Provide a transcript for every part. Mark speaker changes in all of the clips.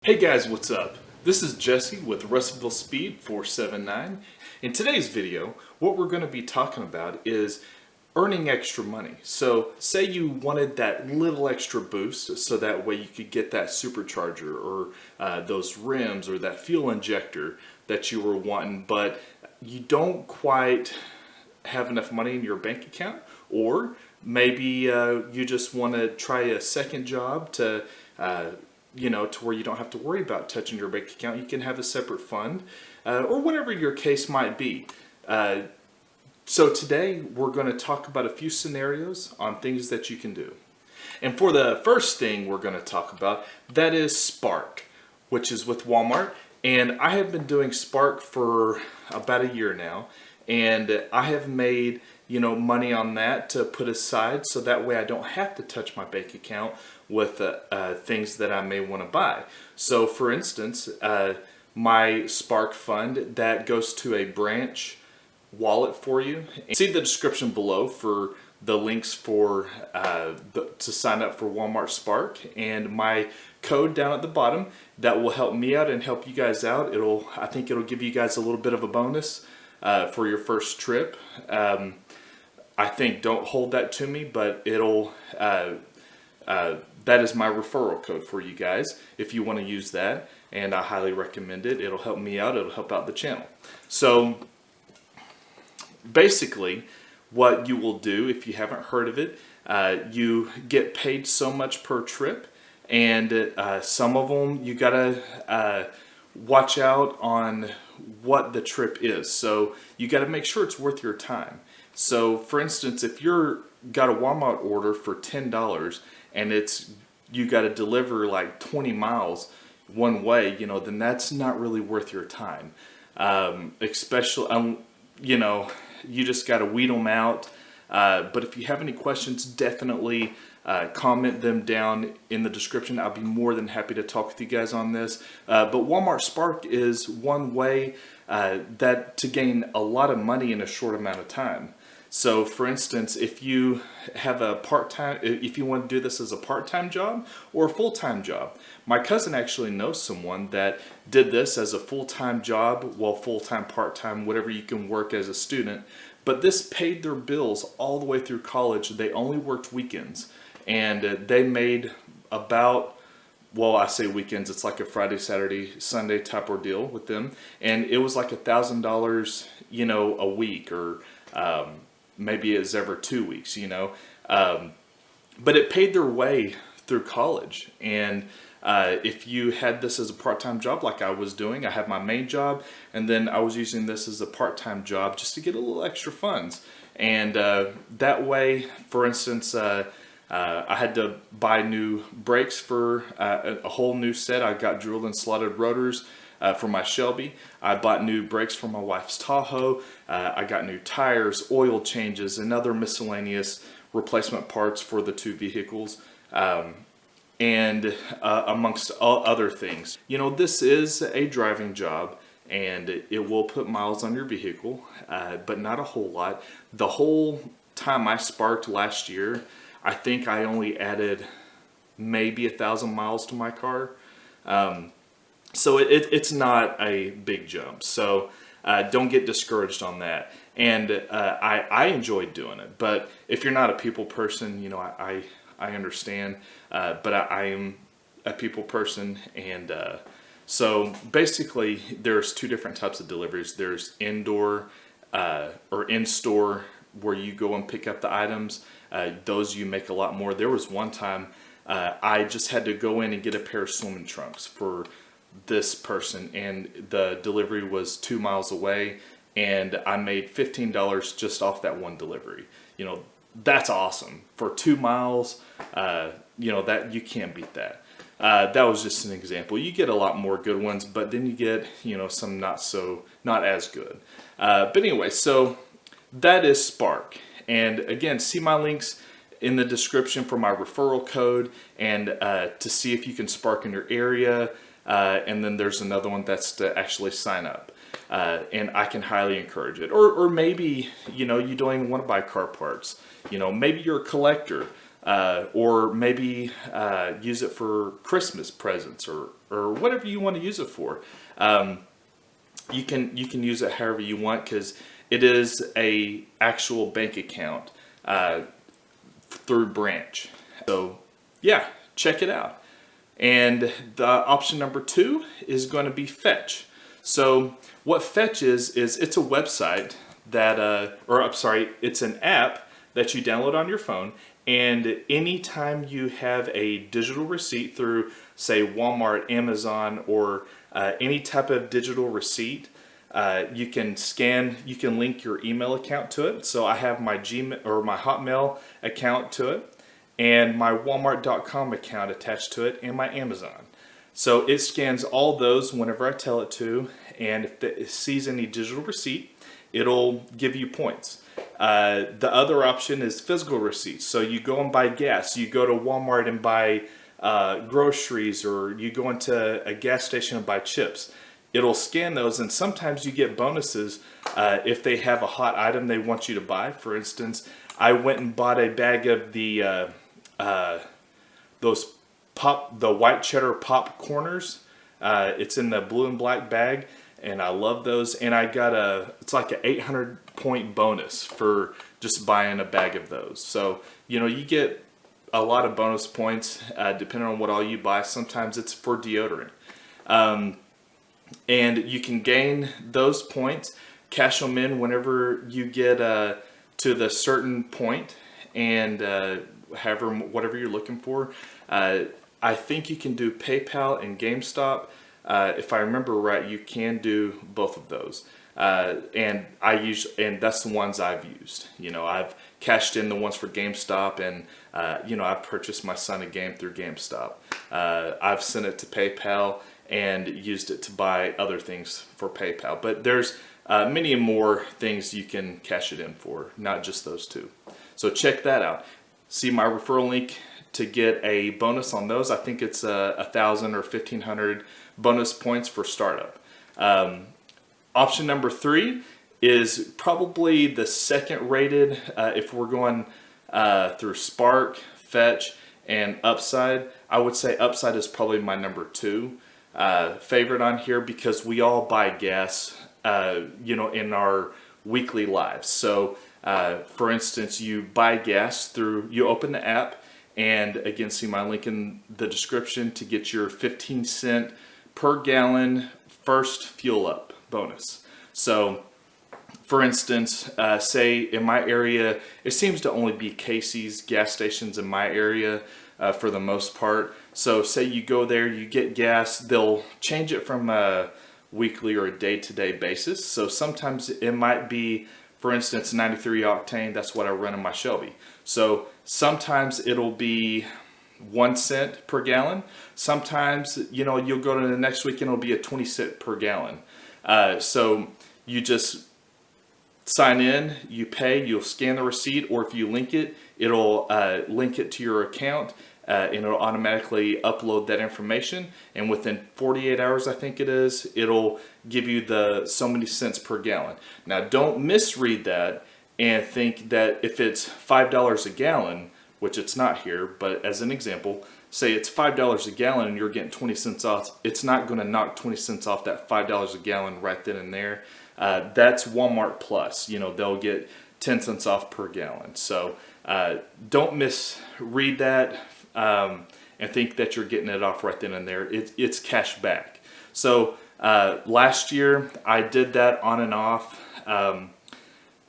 Speaker 1: Hey guys, what's up? This is Jesse with Russellville Speed 479. In today's video, what we're going to be talking about is earning extra money. So say you wanted that little extra boost so that way you could get that supercharger or those rims or that fuel injector that you were wanting, but you don't quite have enough money in your bank account, or maybe you just want to try a second job to to where you don't have to worry about touching your bank account. You can have a separate fund, or whatever your case might be. So today we're going to talk about a few scenarios on things that you can do. And for the first thing we're going to talk about, that is Spark, which is with Walmart. And I have been doing Spark for about a year now, and I have made money on that to put aside so that way I don't have to touch my bank account with things that I may want to buy. So for instance, my Spark fund, that goes to a branch wallet for you. See the description below for the links for to sign up for Walmart Spark, and my code down at the bottom that will help me out and help you guys out. I think it'll give you guys a little bit of a bonus for your first trip. I think don't hold that to me, but it'll that is my referral code for you guys if you want to use that, and I highly recommend it. It'll help me out. It'll help out the channel. So basically what you will do, if you haven't heard of it, you get paid so much per trip, and some of them you gotta watch out on what the trip is. So you got to make sure it's worth your time. So for instance, if you're got a Walmart order for $10 and you got to deliver like 20 miles one way, then that's not really worth your time. Especially, you just got to weed them out. But if you have any questions, definitely comment them down in the description. I'll be more than happy to talk with you guys on this. But Walmart Spark is one way that to gain a lot of money in a short amount of time. So for instance, if you have if you want to do this as a part-time job or a full-time job, my cousin actually knows someone that did this as a full-time job, well, full-time, part-time, whatever you can work as a student, but this paid their bills all the way through college. They only worked weekends, and they made about, well, I say weekends, it's like a Friday, Saturday, Sunday type ordeal with them, and it was like $1,000, a week, or maybe it's every 2 weeks, but it paid their way through college. And if you had this as a part-time job like I was doing, I have my main job, and then I was using this as a part-time job just to get a little extra funds. And that way, for instance, I had to buy new brakes for a whole new set. I got drilled and slotted rotors for my Shelby. I bought new brakes for my wife's Tahoe. I got new tires, oil changes, and other miscellaneous replacement parts for the two vehicles, and amongst all other things. This is a driving job, and it will put miles on your vehicle, but not a whole lot. The whole time I sparked last year, I think I only added maybe 1,000 miles to my car. So it's not a big jump. So don't get discouraged on that. And I enjoyed doing it. But if you're not a people person, I understand. But I am a people person. And so basically there's two different types of deliveries. There's indoor or in-store, where you go and pick up the items. Those you make a lot more. There was one time I just had to go in and get a pair of swimming trunks for this person, and the delivery was 2 miles away, and I made $15 just off that one delivery. That's awesome for 2 miles. That you can't beat that. That was just an example. You get a lot more good ones, but then you get some not as good. But anyway, so that is Spark. And again, see my links in the description for my referral code, and to see if you can Spark in your area. And then there's another one that's to actually sign up. And I can highly encourage it. Or maybe, you don't even want to buy car parts. Maybe you're a collector. or maybe use it for Christmas presents or whatever you want to use it for. You can use it however you want because it is a actual bank account through Branch. So yeah, check it out. And the option number 2 is going to be Fetch. So what Fetch is it's a website that, or I'm sorry, it's an app that you download on your phone. And anytime you have a digital receipt through, say, Walmart, Amazon, or any type of digital receipt, you can link your email account to it. So I have my Gmail or my Hotmail account to it, and my Walmart.com account attached to it, and my Amazon. So it scans all those whenever I tell it to, and if it sees any digital receipt, it'll give you points. The other option is physical receipts. So you go and buy gas. You go to Walmart and buy groceries, or you go into a gas station and buy chips. It'll scan those, and sometimes you get bonuses if they have a hot item they want you to buy. For instance, I went and bought a bag of the the white cheddar popcorners. It's in the blue and black bag, and I love those. And I got it's like an 800 point bonus for just buying a bag of those. So you get a lot of bonus points depending on what all you buy. Sometimes it's for deodorant. And you can gain those points, cash them in whenever you get to the certain point, and whatever you're looking for. I think you can do PayPal and GameStop. If I remember right, you can do both of those. And that's the ones I've used. I've cashed in the ones for GameStop, and I've purchased my son a game through GameStop. I've sent it to PayPal and used it to buy other things for PayPal. But there's many more things you can cash it in for, not just those two. So check that out. See my referral link to get a bonus on those. I think it's 1,000 or 1,500 bonus points for startup. Option number 3 is probably the second rated if we're going through Spark, Fetch, and Upside. I would say Upside is probably my number 2 favorite on here, because we all buy gas in our weekly lives. So for instance, you buy gas you open the app, and again, see my link in the description to get your 15-cent per gallon first fuel up bonus. So for instance, say in my area, it seems to only be Casey's gas stations in my area for the most part. So say you go there, you get gas, they'll change it from a weekly or a day-to-day basis. So sometimes it might be, for instance, 93 octane, that's what I run in my Shelby. So sometimes it'll be 1 cent per gallon. Sometimes, you'll go to the next week and it'll be a 20 cent per gallon. So you just sign in, you pay, you'll scan the receipt, or if you link it, it'll link it to your account, and it'll automatically upload that information. And within 48 hours, I think it is, it'll give you the so many cents per gallon. Now, don't misread that and think that if it's $5 a gallon, which it's not here, but as an example, say it's $5 a gallon and you're getting 20 cents off, it's not going to knock 20 cents off that $5 a gallon right then and there. That's Walmart Plus. They'll get 10 cents off per gallon. So don't misread that and think that you're getting it off right then and there. It's cash back. So last year I did that on and off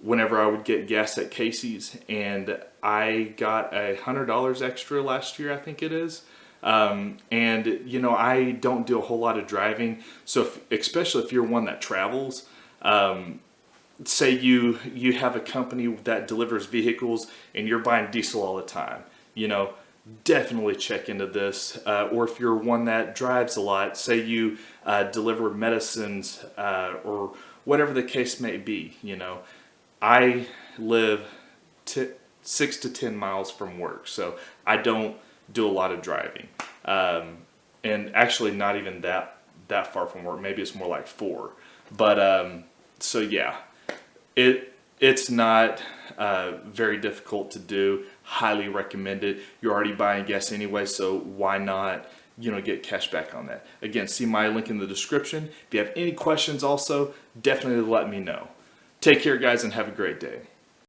Speaker 1: whenever I would get gas at Casey's, and I got $100 extra last year, I think it is. And I don't do a whole lot of driving, so especially if you're one that travels, say you have a company that delivers vehicles and you're buying diesel all the time, definitely check into this. Or if you're one that drives a lot, say you deliver medicines or whatever the case may be. I live 6 to 10 miles from work, so I don't do a lot of driving, and actually not even that far from work. Maybe it's more like 4. But so yeah, it's not very difficult to do. highly recommend it. You're already buying gas anyway, so why not, get cash back on that? Again, see my link in the description. If you have any questions also, definitely let me know. Take care, guys, and have a great day.